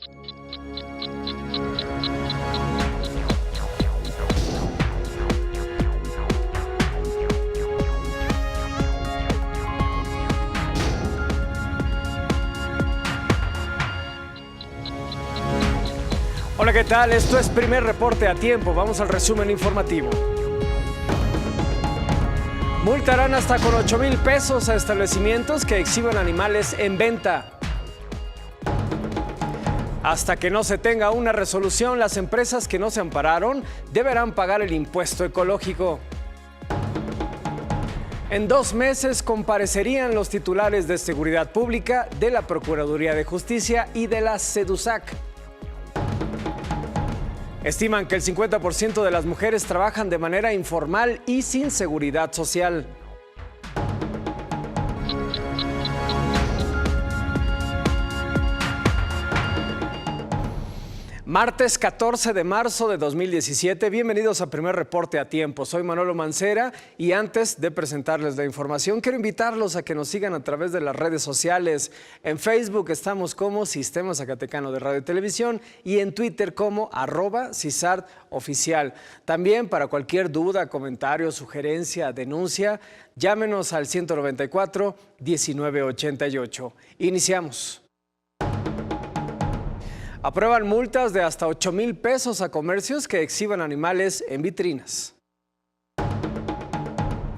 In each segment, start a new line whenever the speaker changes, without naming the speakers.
Hola, ¿qué tal? Esto es Primer Reporte a Tiempo. Vamos al resumen informativo. Multarán hasta con 8,000 pesos a establecimientos que exhiban animales en venta. Hasta que no se tenga una resolución, las empresas que no se ampararon deberán pagar el impuesto ecológico. En 2 meses comparecerían los titulares de Seguridad Pública, de la Procuraduría de Justicia y de la SEDUSAC. Estiman que el 50% de las mujeres trabajan de manera informal y sin seguridad social. Martes 14 de marzo de 2017, bienvenidos a Primer Reporte a Tiempo. Soy Manolo Mancera y antes de presentarles la información, quiero invitarlos a que nos sigan a través de las redes sociales. En Facebook estamos como Sistema Zacatecano de Radio y Televisión y en Twitter como @CISARToficial. También para cualquier duda, comentario, sugerencia, denuncia, llámenos al 194-1988. Iniciamos. Aprueban multas de hasta 8,000 pesos a comercios que exhiban animales en vitrinas.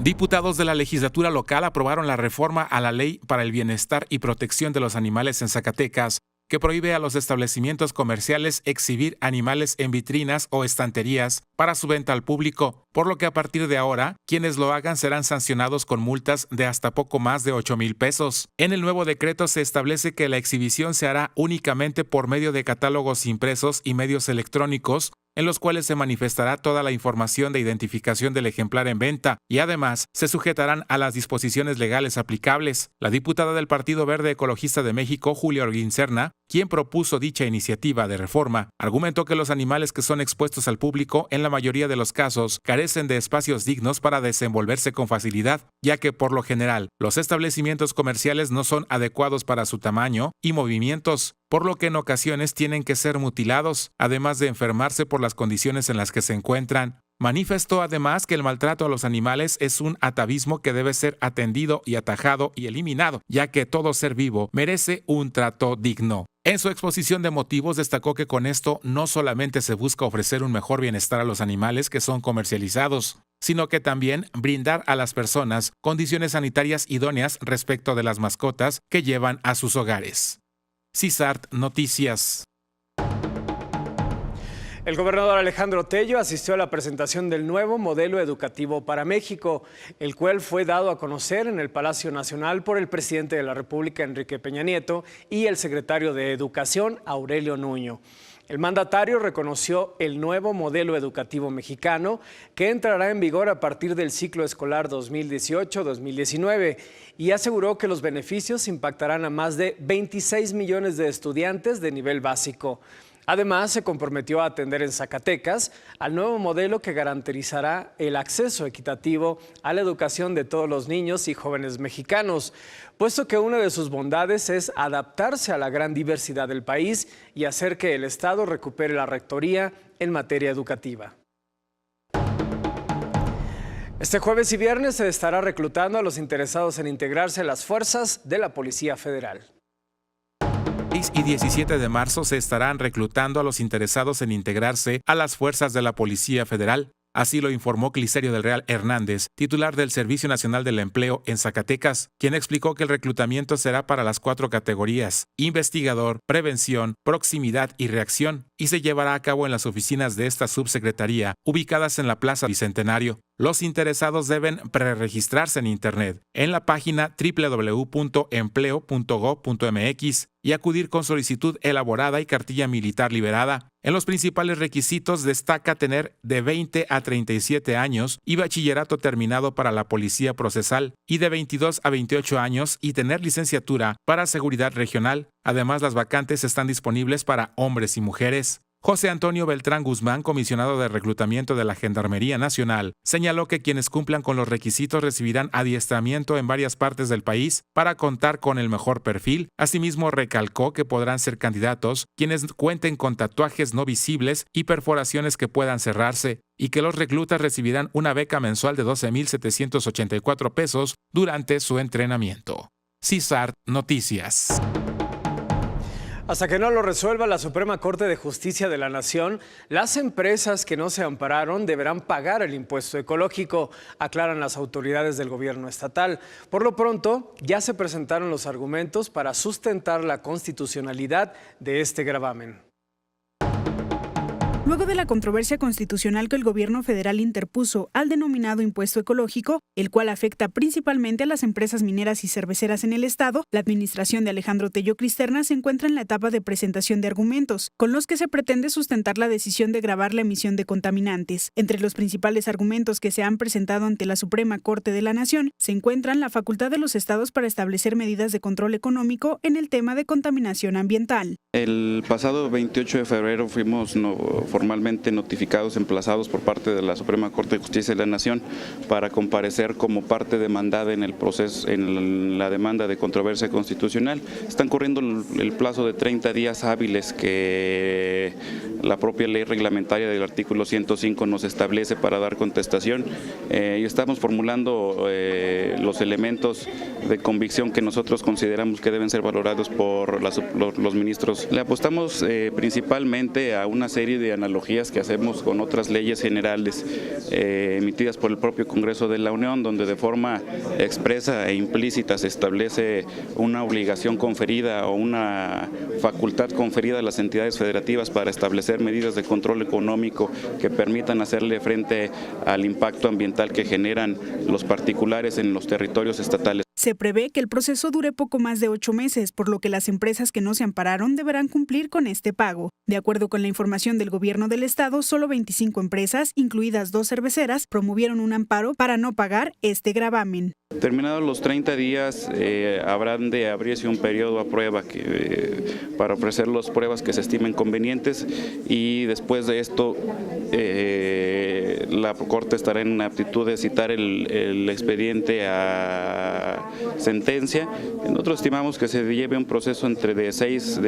Diputados de la legislatura local aprobaron la reforma a la Ley para el Bienestar y Protección de los Animales en Zacatecas, que prohíbe a los establecimientos comerciales exhibir animales en vitrinas o estanterías para su venta al público, por lo que a partir de ahora, quienes lo hagan serán sancionados con multas de hasta poco más de 8,000 pesos. En el nuevo decreto se establece que la exhibición se hará únicamente por medio de catálogos impresos y medios electrónicos, en los cuales se manifestará toda la información de identificación del ejemplar en venta y además se sujetarán a las disposiciones legales aplicables. La diputada del Partido Verde Ecologista de México, Julia Holguín Serna, quien propuso dicha iniciativa de reforma, argumentó que los animales que son expuestos al público en la mayoría de los casos carecen de espacios dignos para desenvolverse con facilidad, ya que por lo general los establecimientos comerciales no son adecuados para su tamaño y movimientos, por lo que en ocasiones tienen que ser mutilados, además de enfermarse por las condiciones en las que se encuentran. Manifestó además que el maltrato a los animales es un atavismo que debe ser atendido y atajado y eliminado, ya que todo ser vivo merece un trato digno. En su exposición de motivos destacó que con esto no solamente se busca ofrecer un mejor bienestar a los animales que son comercializados, sino que también brindar a las personas condiciones sanitarias idóneas respecto de las mascotas que llevan a sus hogares. CISART Noticias.
El gobernador Alejandro Tello asistió a la presentación del nuevo modelo educativo para México, el cual fue dado a conocer en el Palacio Nacional por el presidente de la República, Enrique Peña Nieto, y el secretario de Educación, Aurelio Nuño. El mandatario reconoció el nuevo modelo educativo mexicano que entrará en vigor a partir del ciclo escolar 2018-2019 y aseguró que los beneficios impactarán a más de 26 millones de estudiantes de nivel básico. Además, se comprometió a atender en Zacatecas al nuevo modelo que garantizará el acceso equitativo a la educación de todos los niños y jóvenes mexicanos, puesto que una de sus bondades es adaptarse a la gran diversidad del país y hacer que el Estado recupere la rectoría en materia educativa. Este jueves y viernes se estará reclutando a los interesados en integrarse a las fuerzas de la Policía Federal.
6 y 17 de marzo se estarán reclutando a los interesados en integrarse a las fuerzas de la Policía Federal. Así lo informó Cliserio del Real Hernández, titular del Servicio Nacional del Empleo en Zacatecas, quien explicó que el reclutamiento será para las 4 categorías: investigador, prevención, proximidad y reacción, y se llevará a cabo en las oficinas de esta subsecretaría, ubicadas en la Plaza Bicentenario. Los interesados deben preregistrarse en Internet, en la página www.empleo.gov.mx y acudir con solicitud elaborada y cartilla militar liberada. En los principales requisitos destaca tener de 20 a 37 años y bachillerato terminado para la Policía Procesal, y de 22 a 28 años y tener licenciatura para Seguridad Regional. Además, las vacantes están disponibles para hombres y mujeres. José Antonio Beltrán Guzmán, comisionado de reclutamiento de la Gendarmería Nacional, señaló que quienes cumplan con los requisitos recibirán adiestramiento en varias partes del país para contar con el mejor perfil. Asimismo, recalcó que podrán ser candidatos quienes cuenten con tatuajes no visibles y perforaciones que puedan cerrarse, y que los reclutas recibirán una beca mensual de 12,784 pesos durante su entrenamiento. CISART Noticias.
Hasta que no lo resuelva la Suprema Corte de Justicia de la Nación, las empresas que no se ampararon deberán pagar el impuesto ecológico, aclaran las autoridades del gobierno estatal. Por lo pronto, ya se presentaron los argumentos para sustentar la constitucionalidad de este gravamen.
Luego de la controversia constitucional que el gobierno federal interpuso al denominado impuesto ecológico, el cual afecta principalmente a las empresas mineras y cerveceras en el estado, la administración de Alejandro Tello Cristerna se encuentra en la etapa de presentación de argumentos, con los que se pretende sustentar la decisión de gravar la emisión de contaminantes. Entre los principales argumentos que se han presentado ante la Suprema Corte de la Nación se encuentran la facultad de los estados para establecer medidas de control económico en el tema de contaminación ambiental.
El pasado 28 de febrero fuimos formalmente notificados, emplazados por parte de la Suprema Corte de Justicia de la Nación para comparecer como parte demandada en el proceso, en la demanda de controversia constitucional. Están corriendo el plazo de 30 días hábiles que la propia ley reglamentaria del artículo 105 nos establece para dar contestación, y estamos formulando los elementos de convicción que nosotros consideramos que deben ser valorados por los ministros. Le apostamos principalmente a una serie de analogías que hacemos con otras leyes generales emitidas por el propio Congreso de la Unión, donde de forma expresa e implícita se establece una obligación conferida o una facultad conferida a las entidades federativas para establecer medidas de control económico que permitan hacerle frente al impacto ambiental que generan los particulares en los territorios estatales.
Se prevé que el proceso dure poco más de 8 meses, por lo que las empresas que no se ampararon deberán cumplir con este pago. De acuerdo con la información del gobierno del estado, solo 25 empresas, incluidas 2 cerveceras, promovieron un amparo para no pagar este gravamen.
Terminados los 30 días, habrán de abrirse un periodo a prueba para ofrecer las pruebas que se estimen convenientes, y después de esto la Corte estará en aptitud de citar el expediente a sentencia. Nosotros estimamos que se lleve un proceso entre 6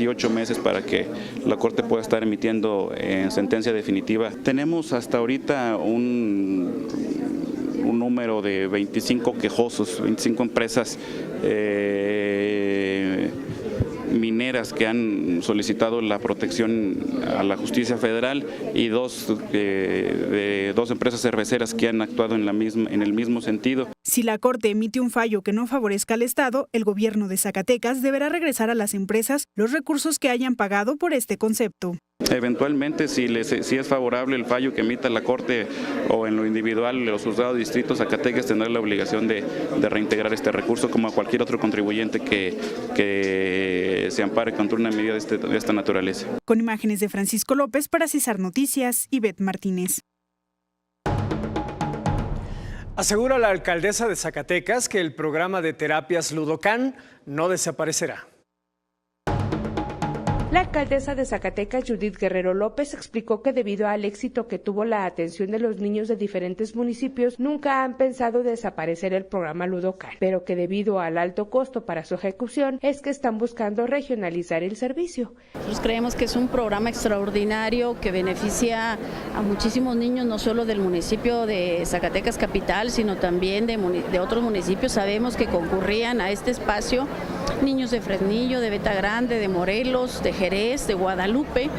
y 8 meses para que la Corte pueda estar emitiendo sentencia definitiva. Tenemos hasta ahorita un número de 25 quejosos, 25 empresas mineras que han solicitado la protección a la justicia federal, y dos empresas cerveceras que han actuado en el mismo sentido.
Si la Corte emite un fallo que no favorezca al Estado, el gobierno de Zacatecas deberá regresar a las empresas los recursos que hayan pagado por este concepto.
Eventualmente, si es favorable el fallo que emita la Corte o en lo individual los juzgados de distrito, Zacatecas tendrá la obligación de reintegrar este recurso como a cualquier otro contribuyente que se ampare contra una medida de esta naturaleza.
Con imágenes de Francisco López para CISAR Noticias, Ivette Martínez.
Asegura la alcaldesa de Zacatecas que el programa de terapias Ludocan no desaparecerá.
La alcaldesa de Zacatecas, Judith Guerrero López, explicó que debido al éxito que tuvo la atención de los niños de diferentes municipios, nunca han pensado desaparecer el programa Ludocan, pero que debido al alto costo para su ejecución es que están buscando regionalizar el servicio.
Nosotros creemos que es un programa extraordinario que beneficia a muchísimos niños, no solo del municipio de Zacatecas capital, sino también de otros municipios. Sabemos que concurrían a este espacio niños de Fresnillo, de Beta Grande, de Morelos, de Jerez, de Guadalupe.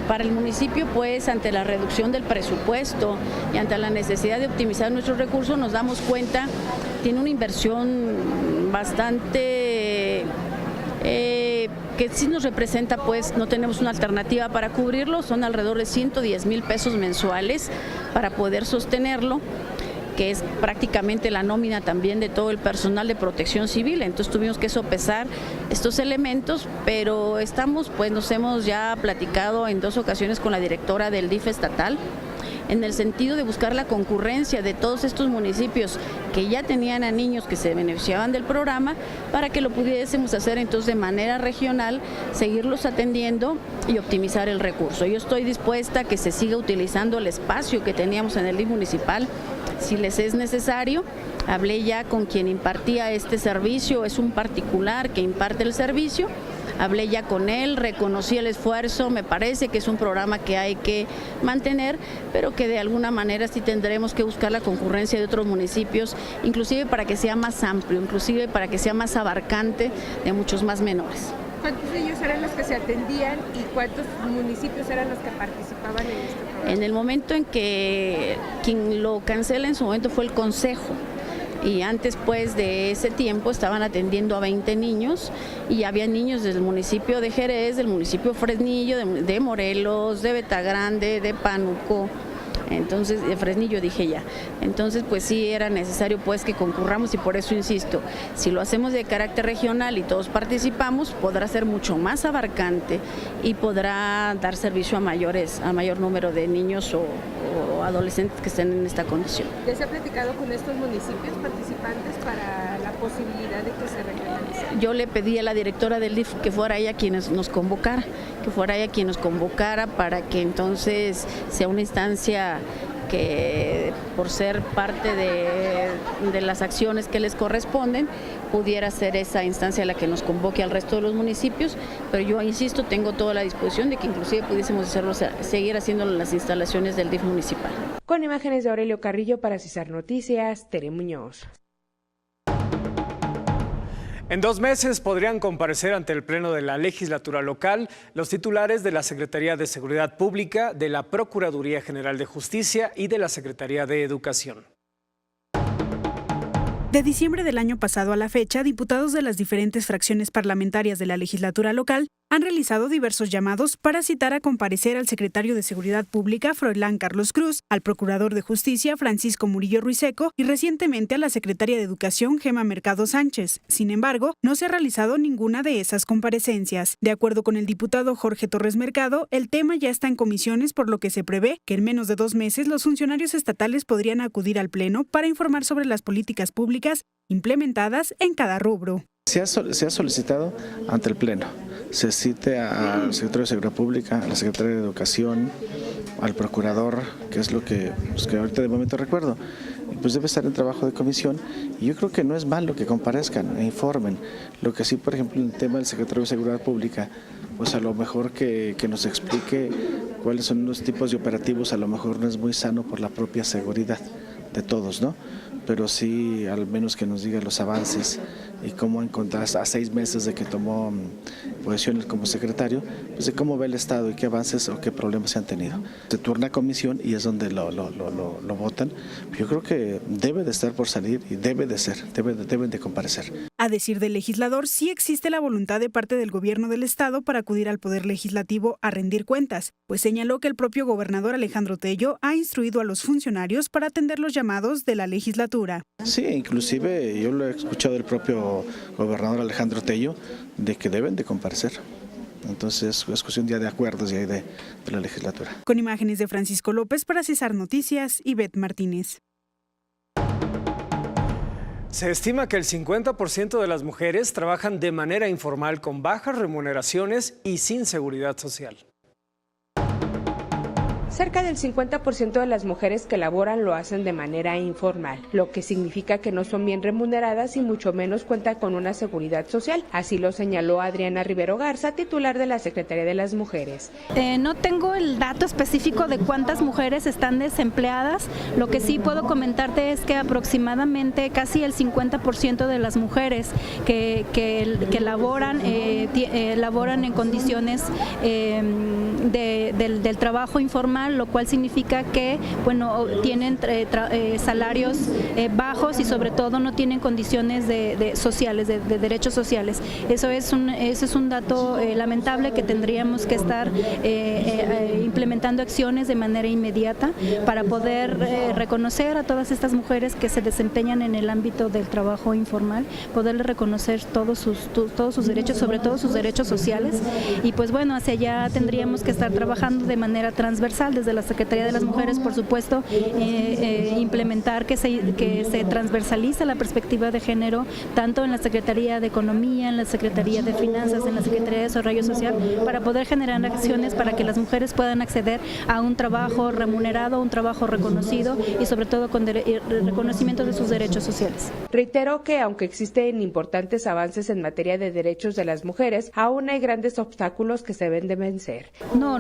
Para el municipio, pues, ante la reducción del presupuesto y ante la necesidad de optimizar nuestros recursos, nos damos cuenta, tiene una inversión bastante que sí nos representa, pues no tenemos una alternativa para cubrirlo, son alrededor de 110,000 pesos mensuales para poder sostenerlo, que es prácticamente la nómina también de todo el personal de protección civil. Entonces tuvimos que sopesar estos elementos, pero nos hemos ya platicado en 2 ocasiones con la directora del DIF estatal, en el sentido de buscar la concurrencia de todos estos municipios que ya tenían a niños que se beneficiaban del programa, para que lo pudiésemos hacer entonces de manera regional, seguirlos atendiendo y optimizar el recurso. Yo estoy dispuesta a que se siga utilizando el espacio que teníamos en el DIF municipal, si les es necesario. Hablé ya con quien impartía este servicio, es un particular que imparte el servicio. Hablé ya con él, reconocí el esfuerzo, me parece que es un programa que hay que mantener, pero que de alguna manera sí tendremos que buscar la concurrencia de otros municipios, inclusive para que sea más amplio, inclusive para que sea más abarcante de muchos más menores.
¿Cuántos de ellos eran los que se atendían y cuántos municipios eran los que participaban en este programa?
En el momento en que quien lo cancela en su momento fue el Consejo. Y antes pues de ese tiempo estaban atendiendo a 20 niños y había niños del municipio de Jerez, del municipio Fresnillo, de Morelos, de Betagrande, de Pánuco, entonces de Fresnillo dije ya. Entonces pues sí era necesario pues que concurramos y por eso insisto, si lo hacemos de carácter regional y todos participamos, podrá ser mucho más abarcante y podrá dar servicio a mayor número de niños o adolescentes que estén en esta condición.
¿Ya se ha platicado con estos municipios participantes para la posibilidad de que se regionalice?
Yo le pedí a la directora del DIF que fuera ella quien nos convocara, para que entonces sea una instancia que por ser parte de las acciones que les corresponden, pudiera ser esa instancia la que nos convoque al resto de los municipios, pero yo insisto, tengo toda la disposición de que inclusive pudiésemos seguir haciéndolo en las instalaciones del DIF municipal.
Con imágenes de Aurelio Carrillo para Cesar Noticias, Tere Muñoz.
En 2 meses podrían comparecer ante el Pleno de la Legislatura local los titulares de la Secretaría de Seguridad Pública, de la Procuraduría General de Justicia y de la Secretaría de Educación.
De diciembre del año pasado a la fecha, diputados de las diferentes fracciones parlamentarias de la legislatura local han realizado diversos llamados para citar a comparecer al secretario de Seguridad Pública, Froilán Carlos Cruz, al procurador de Justicia, Francisco Murillo Ruiseco, y recientemente a la secretaria de Educación, Gema Mercado Sánchez. Sin embargo, no se ha realizado ninguna de esas comparecencias. De acuerdo con el diputado Jorge Torres Mercado, el tema ya está en comisiones, por lo que se prevé que en menos de 2 meses los funcionarios estatales podrían acudir al Pleno para informar sobre las políticas públicas implementadas en cada rubro.
Se ha solicitado ante el Pleno, se cite al secretario de Seguridad Pública, a la secretaria de Educación, al procurador, que es lo que ahorita de momento recuerdo. Pues debe estar en trabajo de comisión y yo creo que no es malo que comparezcan e informen. Lo que sí, por ejemplo, en el tema del secretario de Seguridad Pública, pues a lo mejor que nos explique cuáles son los tipos de operativos, a lo mejor no es muy sano por la propia seguridad de todos, ¿no? Pero sí, al menos que nos diga los avances y cómo encontrar a 6 meses de que tomó posiciones como secretario, pues de cómo ve el Estado y qué avances o qué problemas se han tenido. Se turna a comisión y es donde lo votan. Yo creo que debe de estar por salir y deben de comparecer.
A decir del legislador, sí existe la voluntad de parte del gobierno del Estado para acudir al Poder Legislativo a rendir cuentas, pues señaló que el propio gobernador Alejandro Tello ha instruido a los funcionarios para atender los llamados de la legislatura.
Sí, inclusive yo lo he escuchado del propio gobernador Alejandro Tello de que deben de comparecer. Entonces es cuestión ya de acuerdos y de la legislatura.
Con imágenes de Francisco López para Cesar Noticias, Ivette Martínez.
Se estima que el 50% de las mujeres trabajan de manera informal con bajas remuneraciones y sin seguridad social.
Cerca del 50% de las mujeres que laboran lo hacen de manera informal, lo que significa que no son bien remuneradas y mucho menos cuentan con una seguridad social. Así lo señaló Adriana Rivero Garza, titular de la Secretaría de las Mujeres.
No tengo el dato específico de cuántas mujeres están desempleadas. Lo que sí puedo comentarte es que aproximadamente casi el 50% de las mujeres que laboran en condiciones del trabajo informal, lo cual significa que tienen salarios bajos y sobre todo no tienen condiciones sociales, de derechos sociales. Ese es un dato lamentable que tendríamos que estar implementando acciones de manera inmediata para poder reconocer a todas estas mujeres que se desempeñan en el ámbito del trabajo informal, poderles reconocer todos sus derechos, sobre todo sus derechos sociales, y pues hacia allá tendríamos que estar trabajando de manera transversal. Estatal, desde la Secretaría de las Mujeres, por supuesto, implementar que se transversalice la perspectiva de género, tanto en la Secretaría de Economía, en la Secretaría de Finanzas, en la Secretaría de Desarrollo Social, para poder generar acciones para que las mujeres puedan acceder a un trabajo remunerado, un trabajo reconocido y sobre todo con reconocimiento de sus derechos sociales.
Reiteró que aunque existen importantes avances en materia de derechos de las mujeres, aún hay grandes obstáculos que se deben de vencer.
No,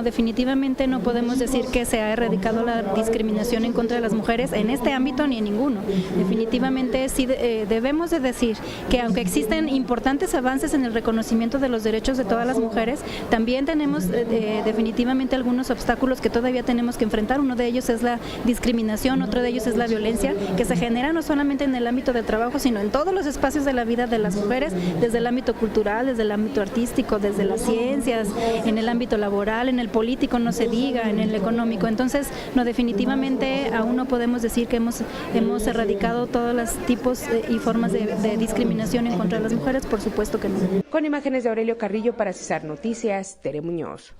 definitivamente no podemos decir que se ha erradicado la discriminación en contra de las mujeres en este ámbito ni en ninguno. Definitivamente sí debemos de decir que aunque existen importantes avances en el reconocimiento de los derechos de todas las mujeres, también tenemos definitivamente algunos obstáculos que todavía tenemos que enfrentar. Uno de ellos es la discriminación, otro de ellos es la violencia, que se genera no solamente en el ámbito del trabajo, sino en todos los espacios de la vida de las mujeres, desde el ámbito cultural, desde el ámbito artístico, desde las ciencias, en el ámbito laboral, en el político, no se diga, en el económico. Entonces, no, definitivamente aún no podemos decir que hemos erradicado todos los tipos y formas de discriminación en contra de las mujeres, por supuesto que no.
Con imágenes de Aurelio Carrillo para Cesar Noticias, Tere Muñoz.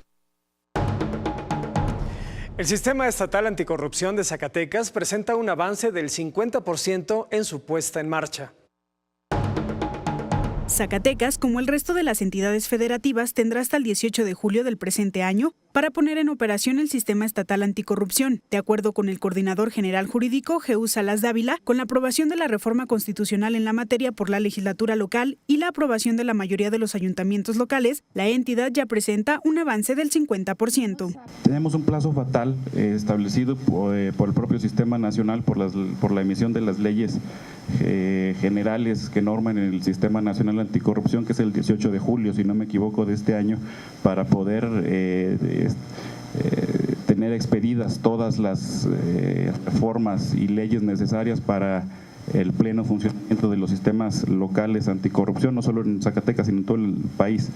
El Sistema Estatal Anticorrupción de Zacatecas presenta un avance del 50% en su puesta en marcha.
Zacatecas, como el resto de las entidades federativas, tendrá hasta el 18 de julio del presente año para poner en operación el Sistema Estatal Anticorrupción. De acuerdo con el Coordinador General Jurídico, Jesús Salas Dávila, con la aprobación de la reforma constitucional en la materia por la legislatura local y la aprobación de la mayoría de los ayuntamientos locales, la entidad ya presenta un avance del 50%.
Tenemos un plazo fatal establecido por el propio Sistema Nacional por la emisión de las leyes generales que norman el Sistema Nacional Anticorrupción, que es el 18 de julio, si no me equivoco, de este año, para poder tener expedidas todas las reformas y leyes necesarias para el pleno funcionamiento de los sistemas locales anticorrupción, no solo en Zacatecas, sino en todo el país.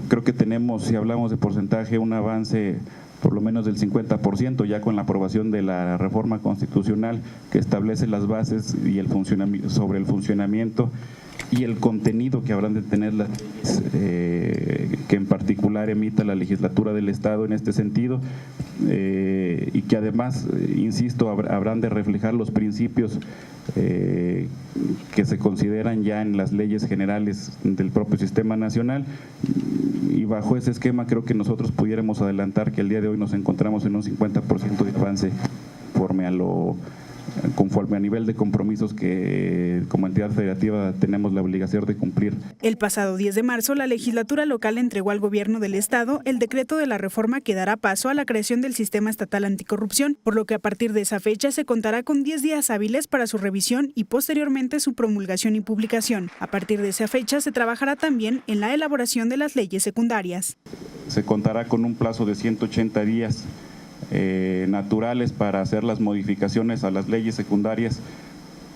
Creo que tenemos, si hablamos de porcentaje, un avance por lo menos del 50% ya con la aprobación de la reforma constitucional que establece las bases y sobre el funcionamiento y el contenido que habrán de tener las leyes que en particular emita la legislatura del Estado en este sentido, y que además, insisto, habrán de reflejar los principios que se consideran ya en las leyes generales del propio Sistema Nacional, y bajo ese esquema creo que nosotros pudiéramos adelantar que el día de hoy nos encontramos en un 50% de avance conforme a nivel de compromisos que como entidad federativa tenemos la obligación de cumplir.
El pasado 10 de marzo, la legislatura local entregó al gobierno del Estado el decreto de la reforma que dará paso a la creación del Sistema Estatal Anticorrupción, por lo que a partir de esa fecha se contará con 10 días hábiles para su revisión y posteriormente su promulgación y publicación. A partir de esa fecha se trabajará también en la elaboración de las leyes secundarias.
Se contará con un plazo de 180 días naturales para hacer las modificaciones a las leyes secundarias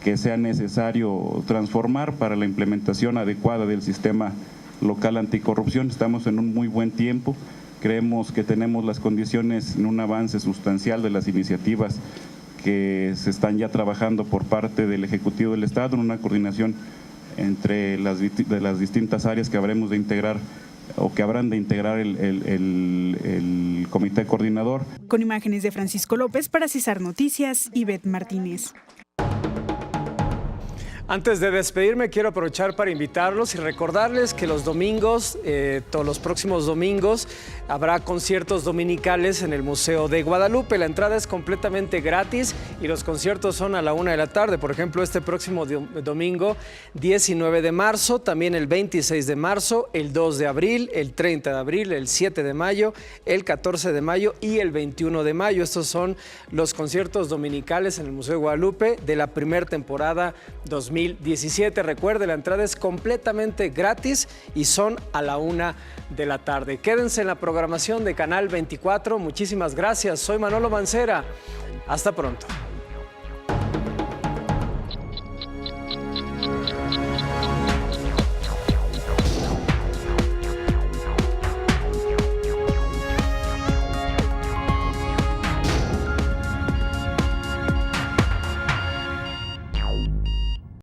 que sea necesario transformar para la implementación adecuada del sistema local anticorrupción. Estamos en un muy buen tiempo, creemos que tenemos las condiciones en un avance sustancial de las iniciativas que se están ya trabajando por parte del Ejecutivo del Estado en una coordinación entre las distintas áreas que habremos de integrar o que habrán de integrar el comité coordinador.
Con imágenes de Francisco López para Cesar Noticias, Ivette Martínez.
Antes de despedirme, quiero aprovechar para invitarlos y recordarles que los domingos, todos los próximos domingos, habrá conciertos dominicales en el Museo de Guadalupe. La entrada es completamente gratis y los conciertos son a la 1 de la tarde. Por ejemplo, este próximo domingo, 19 de marzo, también el 26 de marzo, el 2 de abril, el 30 de abril, el 7 de mayo, el 14 de mayo y el 21 de mayo. Estos son los conciertos dominicales en el Museo de Guadalupe de la primera temporada 2017. Recuerde, la entrada es completamente gratis y son a la 1 de la tarde. Quédense en la programación de Canal 24. Muchísimas gracias. Soy Manolo Mancera. Hasta pronto.